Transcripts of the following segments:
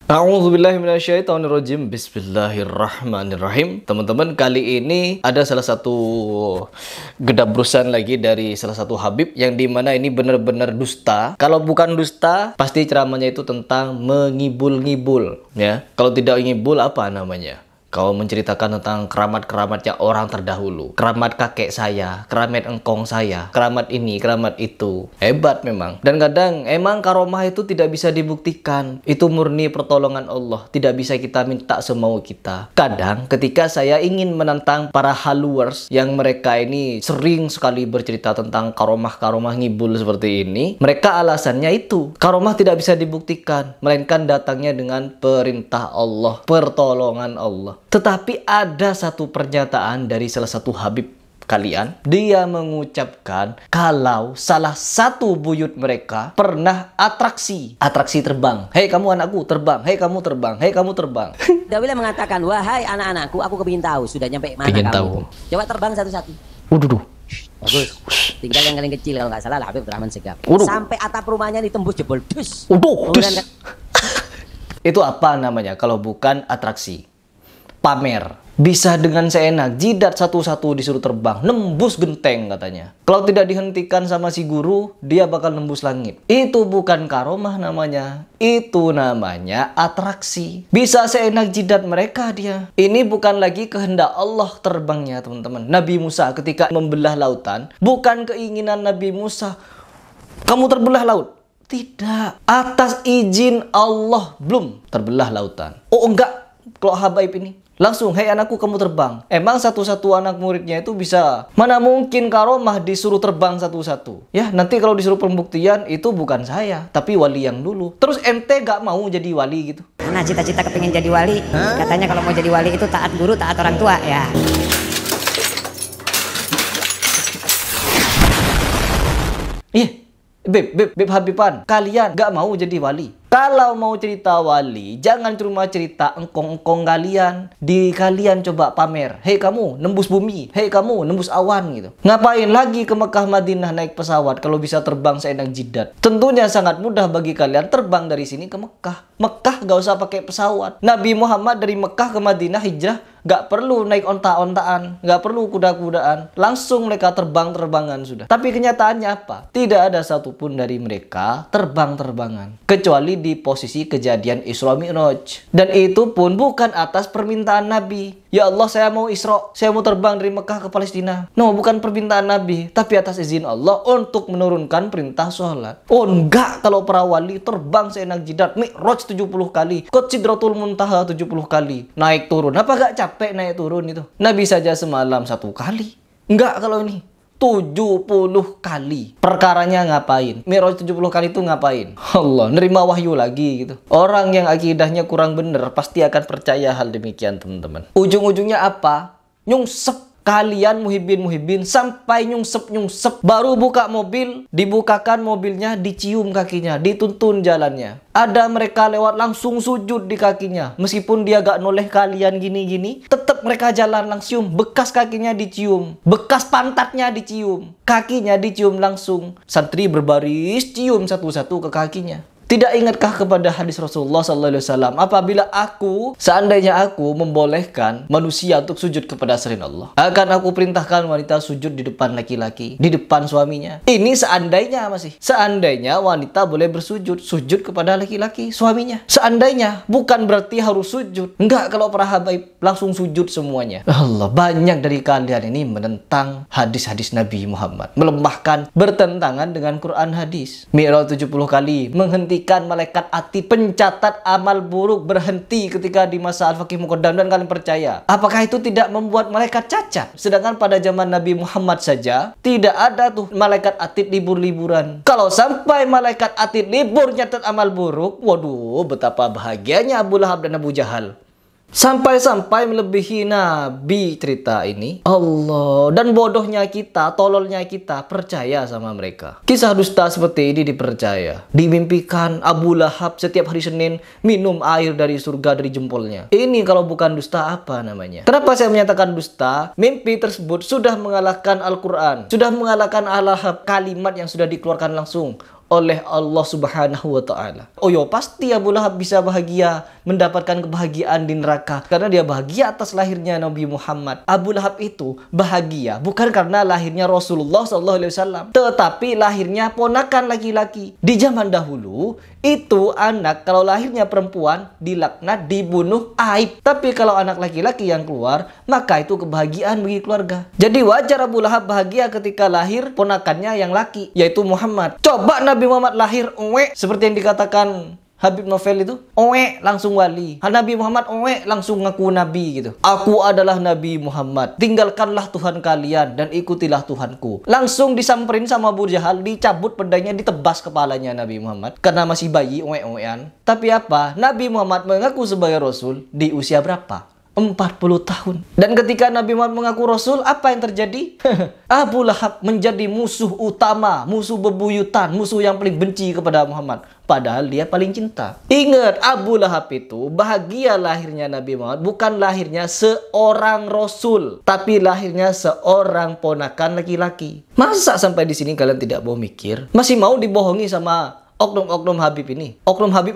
A'udzubillahiminasyaitonirrajim. Bismillahirrahmanirrahim. Teman-teman, kali ini ada salah satu gedabrusan lagi dari salah satu Habib yang dimana ini benar-benar dusta. Kalau bukan dusta, pasti ceramahnya itu tentang mengibul-ngibul, ya. Kalau tidak ngibul, apa namanya? Kau menceritakan tentang keramat-keramatnya orang terdahulu. Keramat kakek saya, keramat engkong saya, keramat ini, keramat itu. Hebat memang. Dan kadang emang karomah itu tidak bisa dibuktikan. Itu murni pertolongan Allah. Tidak bisa kita minta semau kita. Kadang ketika saya ingin menantang para followers yang mereka ini sering sekali bercerita tentang karomah-karomah ngibul seperti ini, mereka alasannya itu. Karomah tidak bisa dibuktikan, melainkan datangnya dengan perintah Allah, pertolongan Allah. Tetapi ada satu pernyataan dari salah satu Habib kalian. Dia mengucapkan kalau salah satu buyut mereka pernah atraksi terbang. Hei kamu anakku terbang, hei kamu terbang, hei kamu terbang. Dawila mengatakan, wahai anak-anakku, aku kepingin tahu sudah nyampe mana Pengen kamu. tahu. Coba terbang satu-satu. Waduh. Bagus. Tinggal yang paling kecil kalau nggak salah lah, Habib Rahman Segaf. Waduh. Sampai atap rumahnya ditembus jebol. Dus. Waduh. Kemudian Itu apa namanya kalau bukan atraksi? Pamer. Bisa dengan seenak, jidat satu-satu disuruh terbang, nembus genteng katanya. Kalau tidak dihentikan sama si guru, dia bakal nembus langit. Itu bukan karomah namanya. Itu namanya atraksi. Bisa seenak jidat mereka dia. Ini bukan lagi kehendak Allah terbangnya, teman-teman. Nabi Musa ketika membelah lautan, bukan keinginan Nabi Musa. Kamu terbelah laut. Tidak. Atas izin Allah belum terbelah lautan. Oh enggak. Kalau habaib ini langsung, hei anakku kamu terbang. Emang satu-satu anak muridnya itu bisa? Mana mungkin karomah disuruh terbang satu-satu? Ya, nanti kalau disuruh pembuktian itu bukan saya, tapi wali yang dulu. Terus ente gak mau jadi wali gitu? nah, cita-cita kepingin jadi wali. Katanya kalau mau jadi wali itu taat guru, taat orang tua ya. Iya, Beb Habiban, kalian gak mau jadi wali? Kalau mau cerita wali, jangan cuma cerita engkong-engkong kalian. Di kalian coba pamer. Hei kamu nembus bumi, hei kamu nembus awan gitu. Ngapain lagi ke Mekah Madinah naik pesawat kalau bisa terbang seenak jidat? Tentunya sangat mudah bagi kalian terbang dari sini ke Mekah. Mekah gak usah pakai pesawat. Nabi Muhammad dari Mekah ke Madinah hijrah, gak perlu naik onta-ontaan, gak perlu kuda-kudaan. Langsung mereka terbang-terbangan sudah. Tapi kenyataannya apa? Tidak ada satupun dari mereka terbang-terbangan. Kecuali di posisi kejadian Isra Mi'raj. Dan itu pun bukan atas permintaan Nabi. Ya Allah, saya mau Isra, saya mau terbang dari Mekah ke Palestina. No, bukan permintaan Nabi, tapi atas izin Allah untuk menurunkan perintah sholat. Oh enggak, kalau para wali terbang seenak jidat, Mi'raj 70 kali, ke Sidratul Muntaha 70 kali, naik turun. Apa gak capek naik turun itu? Nabi saja semalam 1 kali. Enggak kalau ini 70 kali. Perkaranya ngapain? Mi'raj 70 kali itu ngapain? Allah, nerima wahyu lagi gitu. Orang yang akidahnya kurang bener pasti akan percaya hal demikian, teman-teman. Ujung-ujungnya apa? Nyungsep. Kalian muhibin sampai nyungsep. Baru buka mobil, dibukakan mobilnya, dicium kakinya, dituntun jalannya. Ada mereka lewat langsung sujud di kakinya. Meskipun dia gak noleh kalian gini-gini, tetap mereka jalan langsung. Bekas kakinya dicium, bekas pantatnya dicium, kakinya dicium langsung. Santri berbaris cium satu-satu ke kakinya. Tidak ingatkah kepada hadis Rasulullah SAW? Apabila seandainya aku membolehkan manusia untuk sujud kepada selain Allah, akan aku perintahkan wanita sujud di depan laki-laki, di depan suaminya. Ini seandainya masih. Seandainya wanita boleh sujud kepada laki-laki, suaminya. Seandainya, bukan berarti harus sujud. Enggak, kalau para habaib langsung sujud semuanya. Allah, banyak dari kalian ini menentang hadis-hadis Nabi Muhammad. Melemahkan, bertentangan dengan Quran hadis. Mi'raj 70 kali, menghentikan malaikat atid pencatat amal buruk berhenti ketika di masa Al-Faqih Muqaddam. Dan kalian percaya, apakah itu tidak membuat malaikat cacat? Sedangkan pada zaman Nabi Muhammad saja tidak ada tuh malaikat atid libur-liburan. Kalau sampai malaikat atid libur nyatat amal buruk, waduh, betapa bahagianya Abu Lahab dan Abu Jahal. Sampai-sampai melebihi Nabi cerita ini. Allah, dan bodohnya kita, tololnya kita percaya sama mereka. Kisah dusta seperti ini dipercaya. Dimimpikan Abu Lahab setiap hari Senin minum air dari surga dari jempolnya. Ini kalau bukan dusta apa namanya? Kenapa saya menyatakan dusta? Mimpi tersebut sudah mengalahkan Al-Quran, sudah mengalahkan Al-Lahab, kalimat yang sudah dikeluarkan langsung. oleh Allah Subhanahu wa Ta'ala. Oh yo, pasti Abu Lahab bisa bahagia, mendapatkan kebahagiaan di neraka karena dia bahagia atas lahirnya Nabi Muhammad. Abu Lahab itu bahagia bukan karena lahirnya Rasulullah SAW, tetapi lahirnya ponakan laki-laki. Di zaman dahulu itu anak kalau lahirnya perempuan dilaknat, dibunuh, aib. Tapi kalau anak laki-laki yang keluar, maka itu kebahagiaan bagi keluarga. Jadi wajar Abu Lahab bahagia ketika lahir ponakannya yang laki, yaitu Muhammad. Coba Nabi Muhammad lahir seperti yang dikatakan Habib Novel itu, langsung wali. Nabi Muhammad langsung ngaku nabi gitu. Aku adalah Nabi Muhammad, tinggalkanlah Tuhan kalian dan ikutilah Tuhanku. Langsung disamperin sama Abu Jahal, dicabut pedangnya, ditebas kepalanya Nabi Muhammad karena masih bayi, Tapi apa? Nabi Muhammad mengaku sebagai Rasul di usia berapa? 40 tahun. Dan ketika Nabi Muhammad mengaku Rasul, apa yang terjadi? Abu Lahab menjadi musuh utama, musuh bebuyutan, musuh yang paling benci kepada Muhammad. Padahal dia paling cinta. Ingat, Abu Lahab itu bahagia lahirnya Nabi Muhammad, bukan lahirnya seorang Rasul, tapi lahirnya seorang ponakan laki-laki. Masa sampai di sini kalian tidak mau mikir? Masih mau dibohongi sama oknum-oknum Habib ini. Oknum Habib,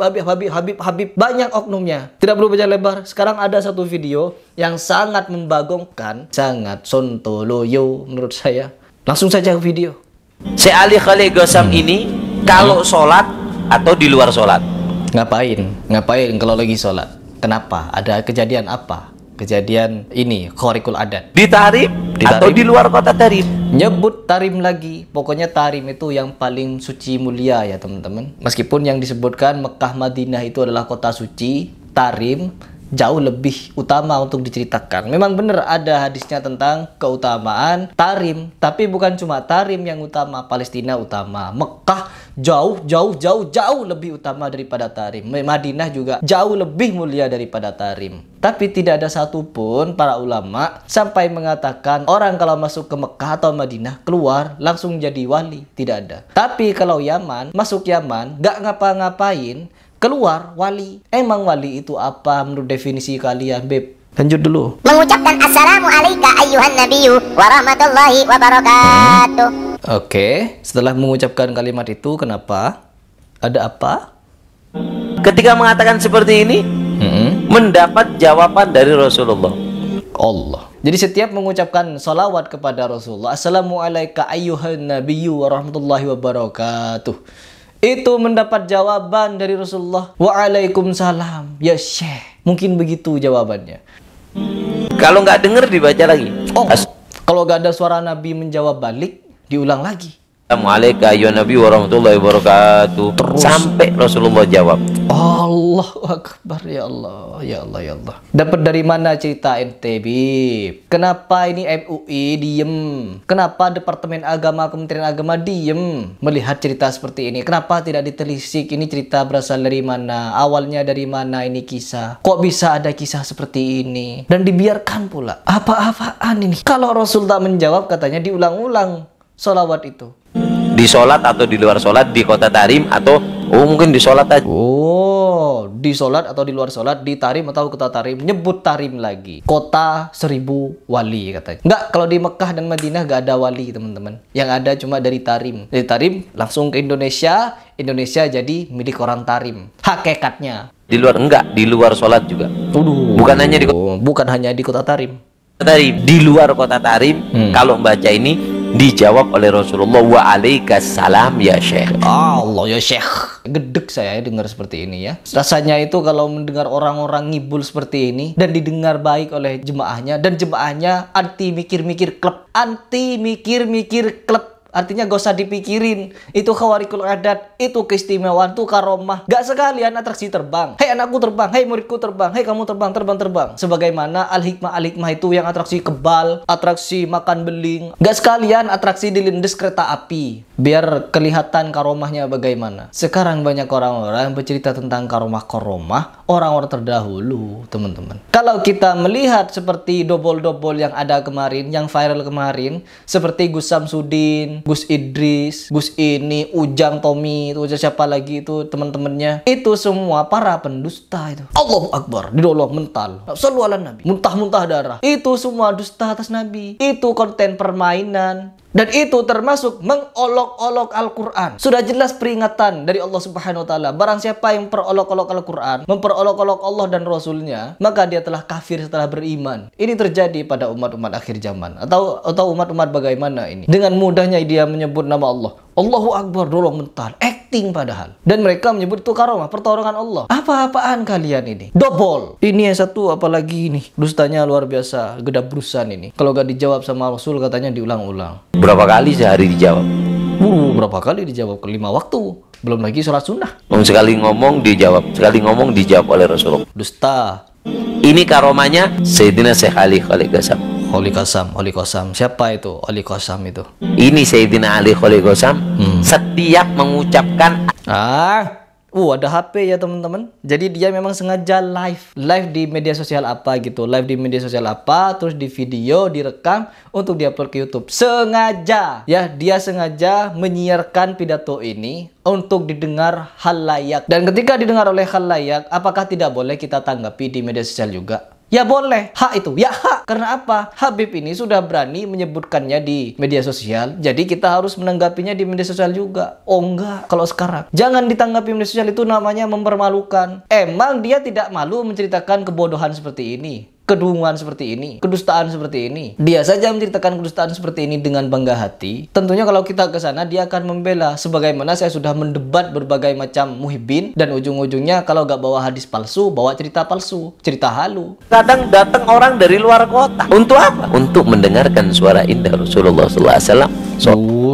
banyak oknumnya. Tidak perlu baca lebar. Sekarang ada satu video yang sangat membagongkan, sangat sontoloyo menurut saya. Langsung saja ke video. Syekh Ali Khalil Ghassam ini kalau sholat atau di luar sholat? Ngapain kalau lagi sholat? Kenapa? Ada kejadian apa? Kejadian ini, khariqul adat. Di tarim atau di luar kota tarim? Nyebut tarim lagi. Pokoknya tarim itu yang paling suci mulia ya teman-teman. Meskipun yang disebutkan Mekah Madinah itu adalah kota suci, tarim jauh lebih utama untuk diceritakan. Memang benar ada hadisnya tentang keutamaan tarim, tapi bukan cuma tarim yang utama, Palestina utama, Mekah jauh lebih utama daripada tarim, Madinah juga jauh lebih mulia daripada tarim. Tapi tidak ada satupun para ulama sampai mengatakan orang kalau masuk ke Mekah atau Madinah keluar langsung jadi wali, tidak ada. Tapi kalau Yaman, masuk Yaman gak ngapa-ngapain keluar wali. Emang wali itu apa menurut definisi kalian, Beb? Lanjut dulu. Mengucapkan assalamualaikum ayyuhan nabiyyu warahmatullahi wabarakatuh. Oke, setelah mengucapkan kalimat itu kenapa? Ada apa? Ketika mengatakan seperti ini, mendapat jawaban dari Rasulullah. Allah. Jadi setiap mengucapkan salawat kepada Rasulullah, assalamualaikum ayyuhan nabiyyu warahmatullahi wabarakatuh, itu mendapat jawaban dari Rasulullah. Waalaikumsalam ya Syekh. Mungkin begitu jawabannya. Kalau nggak dengar dibaca lagi. Kalau nggak ada suara Nabi menjawab balik, diulang lagi. Assalamualaikum ya Nabi warahmatullahi wabarakatuh. Terus sampai Rasulullah jawab. Allahu Akbar, ya Allah, ya Allah, ya Allah. Dapat dari mana cerita ente, Bib? Kenapa ini MUI diem? Kenapa Departemen Agama, Kementerian Agama diem melihat cerita seperti ini? Kenapa tidak ditelisik ini cerita berasal dari mana? Awalnya dari mana ini kisah? Kok bisa ada kisah seperti ini? Dan dibiarkan pula. Apa-apaan ini? Kalau Rasul tak menjawab, katanya diulang-ulang sholawat itu. Di sholat atau di luar sholat, di kota tarim atau mungkin di sholat aja. Di sholat atau di luar sholat, di tarim atau kota tarim, nyebut tarim lagi. Kota 1000 wali katanya. Enggak, kalau di Mekah dan Madinah gak ada wali teman-teman. Yang ada cuma dari tarim. Dari tarim langsung ke Indonesia, Indonesia jadi milik orang tarim. Hakikatnya. Di luar enggak, di luar sholat juga. Bukan hanya di bukan hanya di kota tarim. Tarim, di luar kota tarim, kalau membaca ini dijawab oleh Rasulullah, waalaikumsalam ya Syekh. Allah ya Syekh. Gedek saya dengar seperti ini ya. Rasanya itu kalau mendengar orang-orang ngibul seperti ini dan didengar baik oleh jemaahnya, dan jemaahnya anti mikir-mikir klub, anti mikir-mikir klub. Artinya gak usah dipikirin. Itu khawariqul adat, itu keistimewaan, itu karomah. Gak sekalian atraksi terbang. Hei anakku terbang, hei muridku terbang, hei kamu terbang, terbang. Sebagaimana al-hikmah itu yang atraksi kebal, atraksi makan beling. Gak sekalian atraksi dilindes kereta api, biar kelihatan karomahnya bagaimana. Sekarang banyak orang-orang yang bercerita tentang karomah-karomah orang-orang terdahulu, teman-teman. Kalau kita melihat seperti dobol-dobol yang ada kemarin, yang viral kemarin, seperti Gus Samsudin, Gus Idris, Gus ini, Ujang Tommy, itu siapa lagi itu teman-temannya. Itu semua para pendusta itu. Allahu Akbar, didolong mental. Shallu ala Nabi, muntah-muntah darah. Itu semua dusta atas Nabi. Itu konten permainan. Dan itu termasuk mengolok-olok Al-Quran. Sudah jelas peringatan dari Allah Subhanahu wa Ta'ala. Barang siapa yang memperolok-olok Al-Quran, memperolok-olok Allah dan Rasulnya, maka dia telah kafir setelah beriman. Ini terjadi pada umat-umat akhir zaman. Atau umat-umat bagaimana ini? Dengan mudahnya dia menyebut nama Allah. Allahu Akbar, dolong mental, acting padahal. Dan mereka menyebut itu karomah, pertolongan Allah. Apa-apaan kalian ini? Double. Ini yang satu apalagi ini. Dustanya luar biasa, gedabrusan ini. Kalau gak dijawab sama Rasul katanya diulang-ulang. Berapa kali sehari dijawab? Berapa kali dijawab? 5 waktu. Belum lagi sholat sunnah. Sekali ngomong dijawab, sekali ngomong dijawab oleh Rasulullah. Dusta. Ini karomanya Sayyidina Syekh Ali Khalid Qasam. Holy Qasam. Siapa itu Holy Qasam itu? Ini Sayyidina Ali Khalid Qasam setiap mengucapkan ada HP ya teman-teman. Jadi dia memang sengaja live di media sosial apa gitu. Live di media sosial apa, terus di video, direkam untuk diupload ke YouTube. Sengaja. Ya, dia sengaja menyiarkan pidato ini untuk didengar khalayak. Dan ketika didengar oleh khalayak, apakah tidak boleh kita tanggapi di media sosial juga? Ya boleh, hak itu, ya hak. Karena apa? Habib ini sudah berani menyebutkannya di media sosial, jadi kita harus menanggapinya di media sosial juga. Oh enggak, kalau sekarang jangan ditanggapi media sosial, itu namanya mempermalukan. Emang dia tidak malu menceritakan kebodohan seperti ini, kedunguan seperti ini, kedustaan seperti ini. Dia saja menceritakan kedustaan seperti ini dengan bangga hati. Tentunya kalau kita ke sana, dia akan membela. Sebagaimana saya sudah mendebat berbagai macam muhibbin, dan ujung-ujungnya kalau gak bawa hadis palsu, bawa cerita palsu, cerita halu. Kadang datang orang dari luar kota. Untuk apa? Untuk mendengarkan suara indah Rasulullah SAW.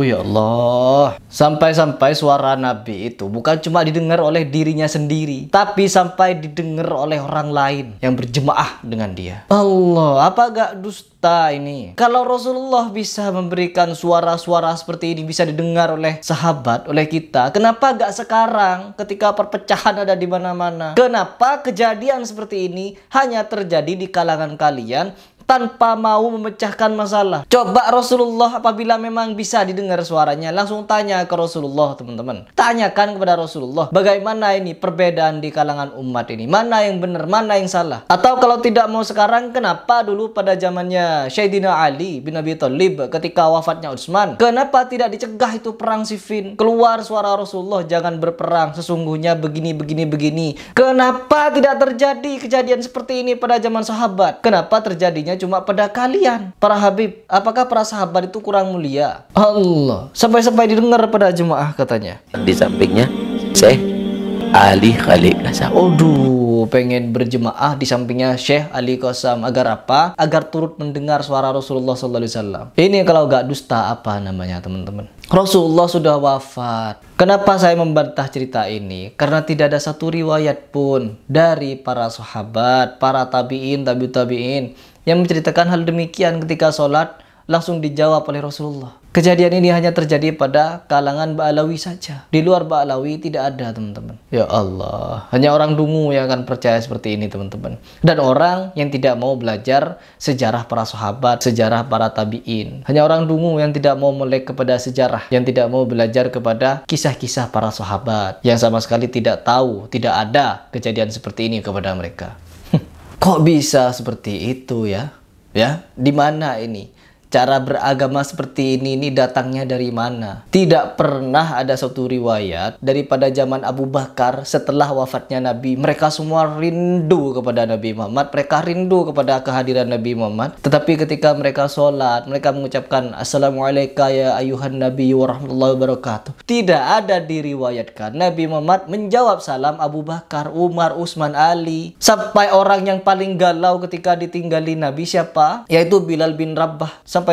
Ya Allah. Sampai-sampai suara Nabi itu bukan cuma didengar oleh dirinya sendiri, tapi sampai didengar oleh orang lain yang berjemaah dengan dia. Allah, apa gak dusta ini? Kalau Rasulullah bisa memberikan suara-suara seperti ini, bisa didengar oleh sahabat, oleh kita, kenapa gak sekarang ketika perpecahan ada di mana-mana? Kenapa kejadian seperti ini hanya terjadi di kalangan kalian tanpa mau memecahkan masalah? Coba Rasulullah apabila memang bisa didengar suaranya, langsung tanya ke Rasulullah, teman-teman. Tanyakan kepada Rasulullah, bagaimana ini perbedaan di kalangan umat ini? Mana yang benar, mana yang salah? Atau kalau tidak mau sekarang, kenapa dulu pada zamannya Sayyidina Ali bin Abi Thalib ketika wafatnya Utsman, kenapa tidak dicegah itu perang Siffin? Keluar suara Rasulullah, jangan berperang, sesungguhnya begini. Kenapa tidak terjadi kejadian seperti ini pada zaman sahabat? Kenapa terjadinya cuma pada kalian, para habib? Apakah para sahabat itu kurang mulia? Allah, sampai didengar pada jemaah katanya. Di sampingnya Syekh Ali Khalid Qasam. Pengen berjemaah di sampingnya Syekh Ali Qasam. Agar apa? Agar turut mendengar suara Rasulullah SAW. Ini kalau gak dusta apa namanya, teman-teman? Rasulullah sudah wafat. Kenapa saya membantah cerita ini? Karena tidak ada satu riwayat pun dari para sahabat, para tabi'in, tabi'in yang menceritakan hal demikian ketika sholat langsung dijawab oleh Rasulullah. Kejadian ini hanya terjadi pada kalangan Ba'alawi saja. Di luar Ba'alawi tidak ada, teman-teman. Ya Allah, hanya orang dungu yang akan percaya seperti ini, teman-teman. Dan orang yang tidak mau belajar sejarah para sahabat, sejarah para tabi'in. Hanya orang dungu yang tidak mau melek kepada sejarah, yang tidak mau belajar kepada kisah-kisah para sahabat, yang sama sekali tidak tahu, tidak ada kejadian seperti ini kepada mereka. Kok bisa seperti itu ya? Ya, di mana ini? Cara beragama seperti ini datangnya dari mana? Tidak pernah ada suatu riwayat daripada zaman Abu Bakar setelah wafatnya Nabi. Mereka semua rindu kepada Nabi Muhammad. Mereka rindu kepada kehadiran Nabi Muhammad. Tetapi ketika mereka sholat, mereka mengucapkan Assalamualaikum ya ayuhan Nabi warahmatullahi wabarakatuh. Tidak ada diriwayatkan Nabi Muhammad menjawab salam Abu Bakar, Umar, Utsman, Ali. Sampai orang yang paling galau ketika ditinggali Nabi siapa? Yaitu Bilal bin Rabah. Sampai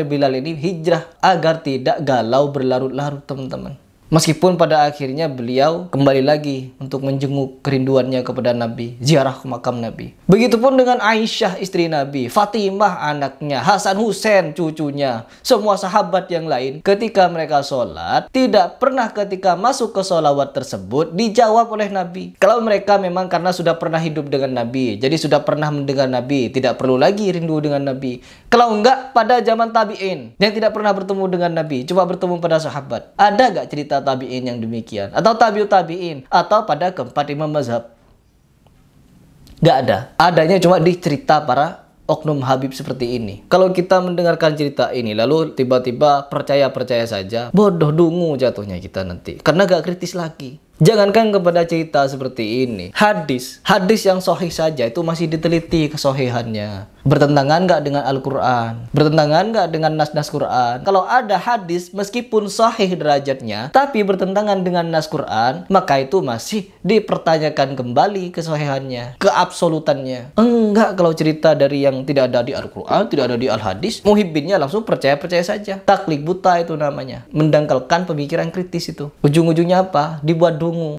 Bilal ini hijrah agar tidak galau berlarut-larut, teman-teman. Meskipun pada akhirnya beliau kembali lagi untuk menjenguk kerinduannya kepada Nabi, ziarah ke makam Nabi. Begitupun dengan Aisyah istri Nabi, Fatimah anaknya, Hasan Husain cucunya, semua sahabat yang lain ketika mereka sholat, tidak pernah ketika masuk ke sholawat tersebut dijawab oleh Nabi. Kalau mereka memang karena sudah pernah hidup dengan Nabi, jadi sudah pernah mendengar Nabi, tidak perlu lagi rindu dengan Nabi. Kalau enggak, pada zaman tabi'in yang tidak pernah bertemu dengan Nabi, cuma bertemu pada sahabat, ada gak cerita tabi'in yang demikian? Atau tabi'ut tabi'in? Atau pada keempat imam mazhab? Gak ada. Adanya cuma di cerita para oknum Habib seperti ini. Kalau kita mendengarkan cerita ini lalu tiba-tiba percaya-percaya saja, bodoh dungu jatuhnya kita nanti. Karena gak kritis lagi. Jangankan kepada cerita seperti ini, hadis yang sahih saja itu masih diteliti kesohihannya. Bertentangan nggak dengan Al-Quran? Bertentangan nggak dengan nas-nas Quran? Kalau ada hadis meskipun sahih derajatnya, tapi bertentangan dengan nas Quran, maka itu masih dipertanyakan kembali kesohihannya, keabsolutannya. Enggak, kalau cerita dari yang tidak ada di Al-Quran, tidak ada di Al-Hadis, muhibbinnya langsung percaya-percaya saja. Taklid buta itu namanya. Mendangkalkan pemikiran kritis itu. Ujung-ujungnya apa? Dibuat dungu.